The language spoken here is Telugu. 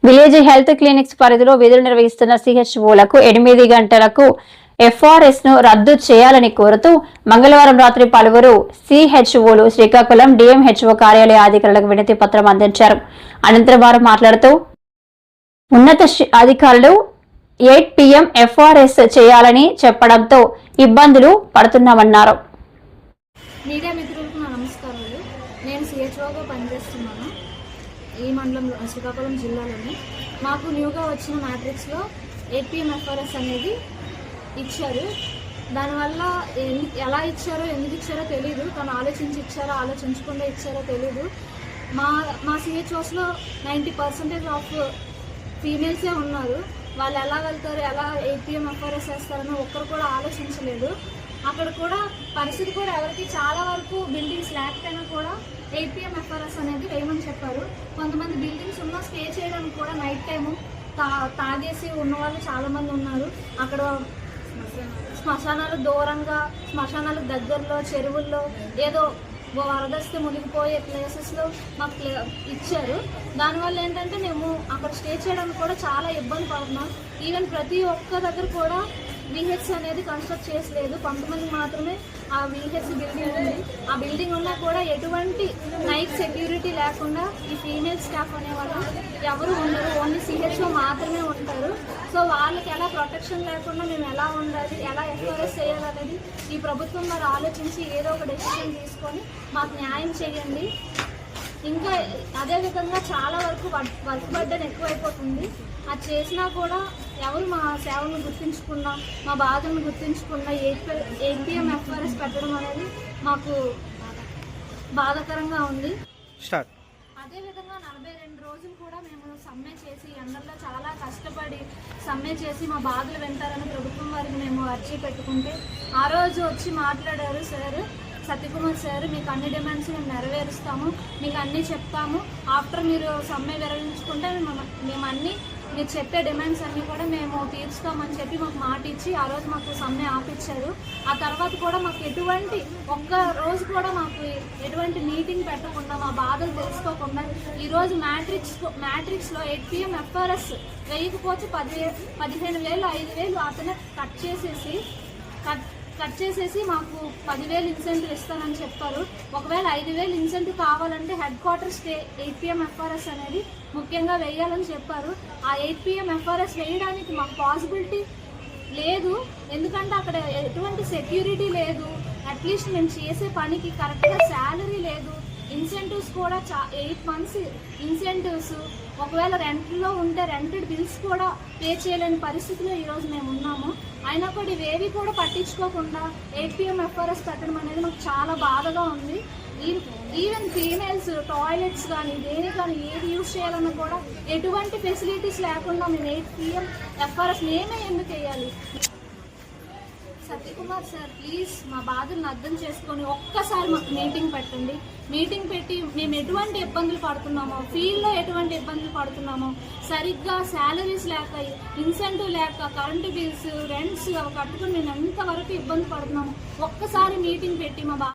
విలేజ్ హెల్త్ క్లినిక్స్ పరిధిలో విధులు నిర్వహిస్తున్న సిహెచ్ఓలకు 8 గంటలకు ఎఫ్ఆర్ఎస్ ను రద్దు చేయాలని కోరుతూ మంగళవారం రాత్రి పలువురు సిహెచ్ఓలు శ్రీకాకుళం డిఎంహెచ్ఓ కార్యాలయ అధికారులకు వినతి పత్రం అందించారు. అనంతరం వారు మాట్లాడుతూ ఉన్నత అధికారులు 8 PM ఎఫ్ఆర్ఎస్ చేయాలని చెప్పడంతో ఇబ్బందులు పడుతున్నామన్నారు. మీడియా మిత్రులకు నా నమస్కారాలు. నేను సిహెచ్ఓగా పనిచేస్తున్నాను ఈ మండలంలో, శ్రీకాకుళం జిల్లాలోని. మాకు న్యూగా వచ్చిన మ్యాట్రిక్స్లో 8 PM ఎఫ్ఆర్ఎస్ అనేది ఇచ్చారు. దానివల్ల ఎలా ఇచ్చారో ఎందుకు ఇచ్చారో తెలీదు. తను ఆలోచించి ఇచ్చారో ఆలోచించకుండా ఇచ్చారో తెలీదు. మా సిహెచ్ఓస్లో 90% ఆఫ్ ఫీమేల్సే ఉన్నారు. వాళ్ళు ఎలా వెళ్తారు, ఎలా 8 PM ఎఫ్ఆర్ఎస్ వేస్తారని ఒక్కరు కూడా ఆలోచించలేదు. అక్కడ కూడా పరిస్థితి కూడా ఎవరికి చాలా వరకు బిల్డింగ్స్ లేకపోయినా కూడా 8 PM ఎఫ్ఆర్ఎస్ అనేది వేయమని చెప్పారు. కొంతమంది బిల్డింగ్స్ ఉన్నా స్టే చేయడానికి కూడా నైట్ టైము తాగేసి ఉన్న వాళ్ళు చాలామంది ఉన్నారు. అక్కడ శ్మశానాలు దూరంగా, శ్మశానాలు దగ్గరలో, చెరువుల్లో ఏదో వరదస్తే మునిగిపోయే ప్లేసెస్లో మాకు ఇచ్చారు. దానివల్ల ఏంటంటే మేము అక్కడ స్టే చేయడానికి కూడా చాలా ఇబ్బంది పడుతున్నాం. ఈవెన్ ప్రతి ఒక్క దగ్గర కూడా విహెచ్ అనేది కన్స్ట్రక్ట్ చేసలేదు. కొంతమంది మాత్రమే ఆ విహెచ్ బిల్డింగ్ ఉంది. ఆ బిల్డింగ్ ఉన్నా కూడా ఎటువంటి నైట్ సెక్యూరిటీ లేకుండా ఈ ఫీమేల్ స్టాఫ్ అనేవాళ్ళు ఎవరు ఉండరు. ఓన్లీ సిహెచ్ఓ మాత్రమే ఉంటారు. సో వాళ్ళకి ఎలా ప్రొటెక్షన్ లేకుండా మేము ఎలా ఉండాలి, ఎలా ఎఫ్ఆర్ఎస్ చేయాలనేది ఈ ప్రభుత్వం వారు ఆలోచించి ఏదో ఒక డెసిషన్ తీసుకొని మాకు న్యాయం చేయండి. ఇంకా అదేవిధంగా చాలా వరకు వర్క్ బర్డెన్ ఎక్కువైపోతుంది. అది చేసినా కూడా ఎవరు మా సేవలను గుర్తించకుండా, మా బాధలను గుర్తించకుండా 8 PM ఎఫ్ఆర్ఎస్ పెట్టడం అనేది మాకు బాధాకరంగా ఉంది. అదేవిధంగా 42 రోజులు కూడా మేము సమ్మె చేసి, ఎండల్లో చాలా కష్టపడి సమ్మె చేసి మా బాధలు వింటారని ప్రభుత్వం వారికి మేము అర్జీ పెట్టుకుంటే ఆ రోజు వచ్చి మాట్లాడారు సార్, సత్యకుమార్ సార్, మీకు అన్ని డిమాండ్స్ మేము నెరవేరుస్తాము, మీకు అన్నీ చెప్తాము. ఆఫ్టర్ మీరు సమ్మె విరమించుకుంటే మేము అన్నీ మీరు చెప్పే డిమాండ్స్ అన్నీ కూడా మేము తీర్చుతామని చెప్పి మాకు మాట ఇచ్చి ఆ రోజు మాకు సమ్మె ఆపిచ్చారు. ఆ తర్వాత కూడా మాకు ఒక్క రోజు కూడా మాకు ఎటువంటి మీటింగ్ పెట్టకుండా, మా బాధలు తెలుసుకోకుండా ఈరోజు మ్యాట్రిక్స్లో 8 PM ఎఫ్ఆర్ఎస్ వేయకపోతే 15,000 5,000 అతనే కట్ చేసేసి మాకు 10,000 ఇన్సెంటివ్ ఇస్తానని చెప్పారు. ఒకవేళ 5,000 ఇన్సెంటివ్ కావాలంటే head quarter stay 8 PM FRS అనేది ముఖ్యంగా వేయాలని చెప్పారు. ఆ 8 PM ఎఫ్ఆర్ఎస్ వేయడానికి మాకు పాసిబిలిటీ లేదు. ఎందుకంటే అక్కడ ఎటువంటి సెక్యూరిటీ లేదు. అట్లీస్ట్ మేము చేసే పనికి కరెక్ట్గా శాలరీ లేదు. ఇన్సెంటివ్స్ కూడా 8 months ఇన్సెంటివ్స్, ఒకవేళ రెంట్లో ఉంటే రెంటెడ్ బిల్స్ కూడా పే చేయలేని పరిస్థితిలో ఈరోజు మేము ఉన్నాము. అయినా కూడా ఇవేవి కూడా పట్టించుకోకుండా 8 PM ఎఫ్ఆర్ఎస్ పెట్టడం అనేది మాకు చాలా బాధగా ఉంది. ఈవెన్ ఫీమేల్స్ టాయిలెట్స్ కానీ దేని కానీ ఏది యూజ్ చేయాలన్నా కూడా ఎటువంటి ఫెసిలిటీస్ లేకుండా మేము 8 PM ఎఫ్ఆర్ఎస్ మేమే ఎందుకు వేయాలి? సత్యకుమార్ సార్, ప్లీజ్ మా బాధలను అర్థం చేసుకొని ఒక్కసారి మాకు మీటింగ్ పెట్టండి. మీటింగ్ పెట్టి మేము ఎటువంటి ఇబ్బందులు పడుతున్నామో, ఫీల్డ్లో ఎటువంటి ఇబ్బందులు పడుతున్నామో, సరిగ్గా శాలరీస్ లేక, ఇన్సెంటివ్ లేక, కరెంటు బిల్స్, రెంట్స్ అవి కట్టుకుని మేము ఎంతవరకు ఇబ్బంది పడుతున్నామో ఒక్కసారి మీటింగ్ పెట్టి మా